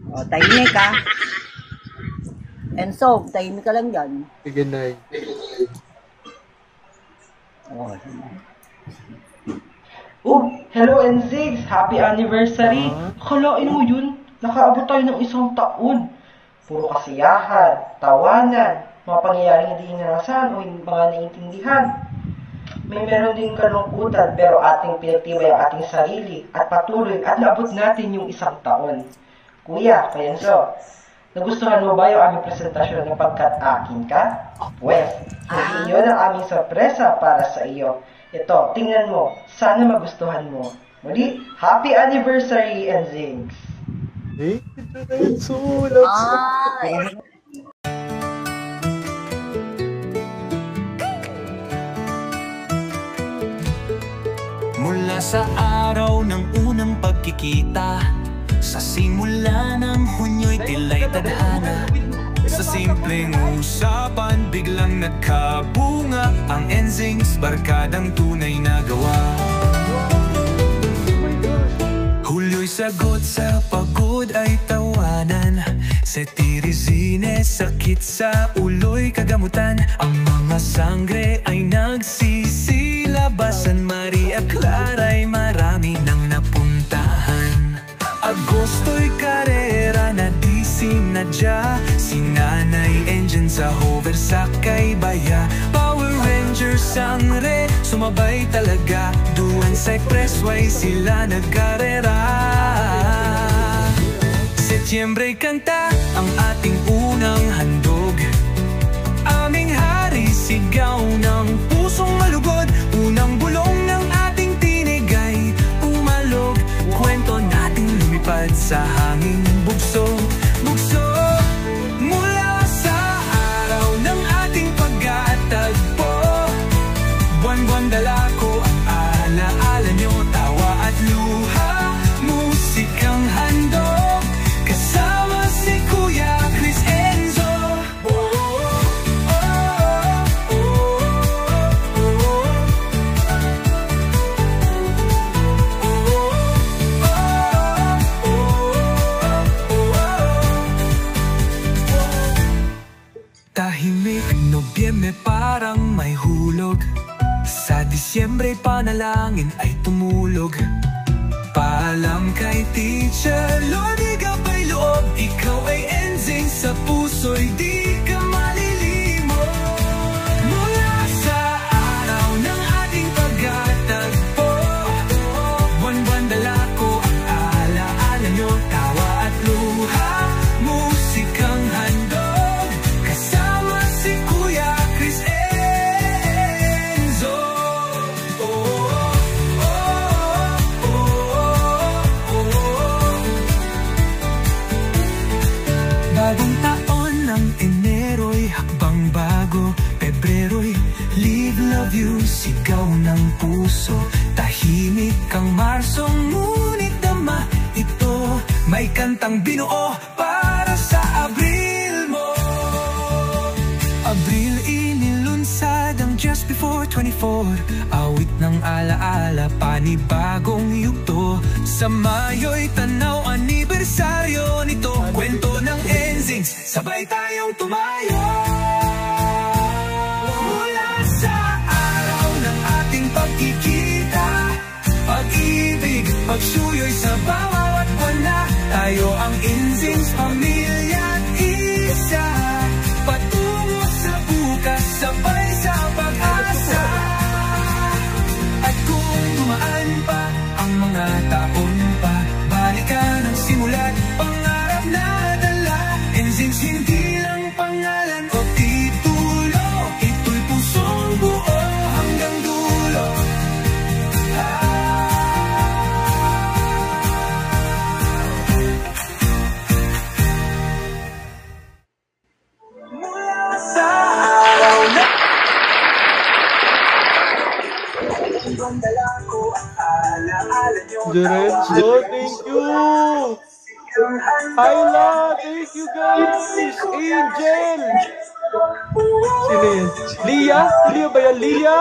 O, tahimik ka. Enzo, tahimik ka lang dyan. Sige, Nay. O, Hello N6! Happy anniversary! Akalain mo yun? Nakaabot tayo ng 1 taon. Puro kasiyahan, tawanan, mga pangyayaring hindi inaasahan o mga naiintindihan. Meron din kalungkutan pero ating pinagtibay ang ating sarili at patuloy at naabot natin yung 1 taon. Kuya, Enzo, nagustuhan mo ba yung aming presentasyon sapagkat akin ka? Well, hindi yun ang aming sorpresa para sa iyo. Ito, tingnan mo. Sana magustuhan mo. Muli, happy anniversary, Nzinx! Thank you, Enzo. Love you. Mula sa araw ng unang pagkikita, sa simula ng Hunyo'y tila'y tadhana. Sa simpleng usapan, biglang nagkabunga ang Nzinx, barkadang tunay na gawa. Hulyo'y sagot, sa pagod ay tawanan, sa tirizine, sakit sa ulo'y kagamutan. Ang mga sangre ay nagsisilabasan, Maria Clara'y marami nang napuntahan. Agosto'y karera na di sinadya, si Nanay Engine sa hover sakay baya. Power Rangers sangre, sumabay talaga, duwan sa expressway sila nagkarera. Setyembre kanta ang ating unang handog, aming hari sigaw ng pusong malugod. Unang bulong ng ating tinig ay umalog, kwento nating lumipad sa hanging bugso. Bugso mula sa araw ng ating pagkatagpo, buwan-buwan dala ko ang alaala nyo, tawa at luha, musikang handog, kasama si Kuya Chris Enzo. Tahimik, Nobyembre parang may hulog, sa Disyembre panalangin ay tumulog. Paalam kay Teacher Lodi, gabay loob, ikaw ay Nzinx, sa puso'y di ka malilimot. Mula sa araw ng ating pagkatagpo, buwan-buwan dala ko ang alaala nyo, tawa at luha, musikang handog, kasama si Kuya Chris Enzo. Bagong taon ng Enero'y hakbang bago, Pebrero'y live, love you, sigaw ng puso. Tahimik ang Marsong, ngunit dama ito, may kantang binuo para sa Abril mo. Abril inilunsad ang Just Before 24, awit ng alaala, panibagong yugto. Sa Mayo'y tanaw, anibersaryo nito, kwento ng Nzinx, sabay tayong tumayo. Mula sa araw ng ating pagkikita, pag-ibig, pagsuyo'y sa bawat buwan na, tayo ang Nzinx, pamilya't isa, patungo sa bukas, sabay sa pag-asa. At kung dumaan pa ang mga taon pa, balikan ang simulat, pangarap na dala. Nzinx hindi lang pangalan o titulo, ito'y pusong buo hanggang dulo. Mula sa araw na dala ko ang alaala nyo, Lorenzo, thank you! Ayla, thank you guys! Angel! Sino yan? Lia? Lia ba yan? Lia!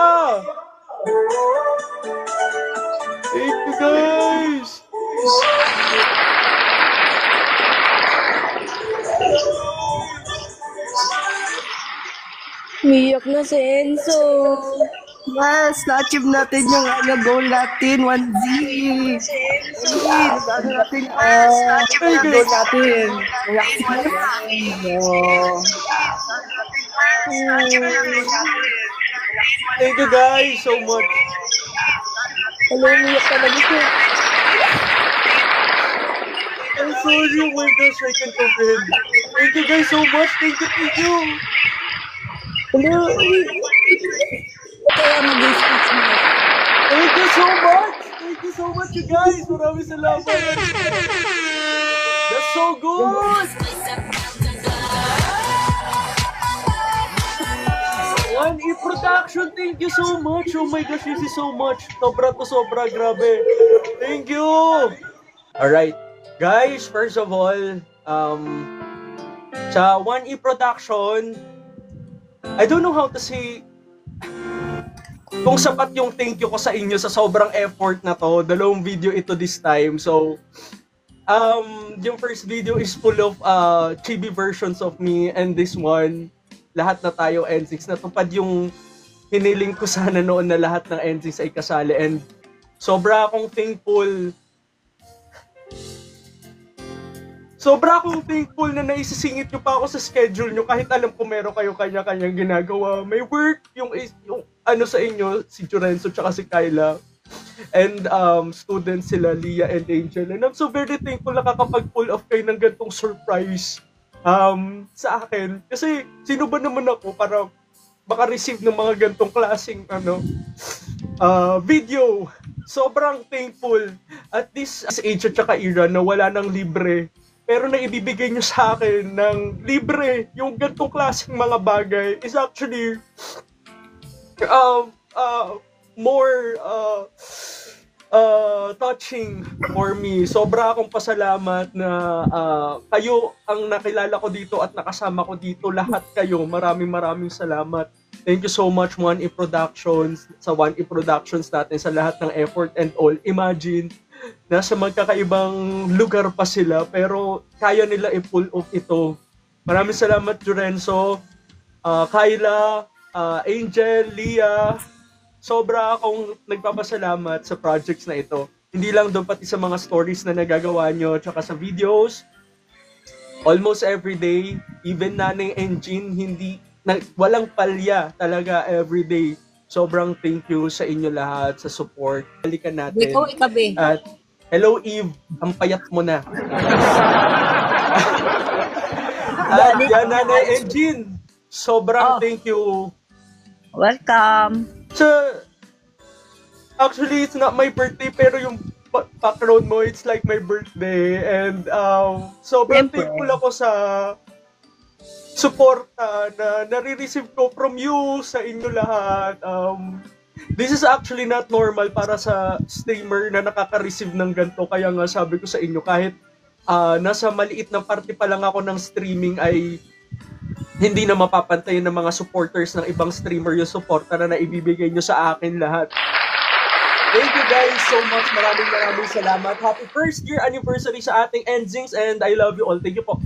Thank you guys! Umiyak na si Enzo. Yes, na-achieve natin yung goal natin, 1Z. Ano natin, na-achieve yung goal natin. Thank you guys so much. Hello, umiyak talaga siya. I'm sorry, oh my gosh, I can comprehend. Thank you guys so much. Thank you. Hello, Kaya mag-speech mo. Thank you so much. Thank you so much, you guys. Maraming salamat. That's so good. One E Production, thank you so much. Oh my gosh, this is so much. Sobra to sobra, grabe. Thank you. Alright. Guys, first of all, sa 1E Production, I don't know how to say kung sapat yung thank you ko sa inyo sa sobrang effort na to. Dalawang video ito this time. So, yung first video is full of chibi versions of me, and this one, lahat na tayo N6. Natupad yung hiniling ko sana noon na lahat ng N6 ay kasali, and sobra akong thankful na naisisingit nyo pa ako sa schedule nyo kahit alam ko meron kayo kanya-kanyang ginagawa. May work yung ano sa inyo, si Jurenzo tsaka si Kyla. And students sila, Leah and Angel. And I'm so very thankful na kakapag-pull off kayo ng gantong surprise sa akin. Kasi sino ba naman ako para maka-receive ng mga gantong klaseng video. Sobrang thankful at this age at saka era na wala nang libre. Pero na ibibigay nyo sa akin ng libre yung gantong klaseng mga bagay is actually more touching for me. Sobra akong pasalamat na kayo ang nakilala ko dito at nakasama ko dito. Lahat kayo, maraming salamat. Thank you so much 1E Productions, sa 1E Productions natin, sa lahat ng effort and all. Imagine, nasa magkakaibang lugar pa sila pero kaya nila i-pull off ito. Maraming salamat Jurenzo, Kyla, Angel, Leah. Sobra akong nagpapasalamat sa projects na ito. Hindi lang doon, pati sa mga stories na nagagawa nyo tsaka sa videos. Almost every day, even Nanay Engine, walang palya talaga everyday. Sobrang thank you sa inyo lahat sa support. Balikan natin. Ikaw, ikabi. At hello Eve, ang payat mo na. At yan, Nanay Engine, sobrang thank you. Welcome. So, actually, it's not my birthday, pero yung background mo, it's like my birthday. And sobrang thankful ako sa suporta na nare-receive ko from you, sa inyo lahat. This is actually not normal para sa streamer na nakaka-receive ng ganito. Kaya nga sabi ko sa inyo, kahit nasa maliit na parte pa lang ako ng streaming, ay hindi na mapapantayin ng mga supporters ng ibang streamer yung suporta na naibibigay nyo sa akin lahat. Thank you guys so much. Maraming salamat. Happy first year anniversary sa ating N6, and I love you all. Thank you po.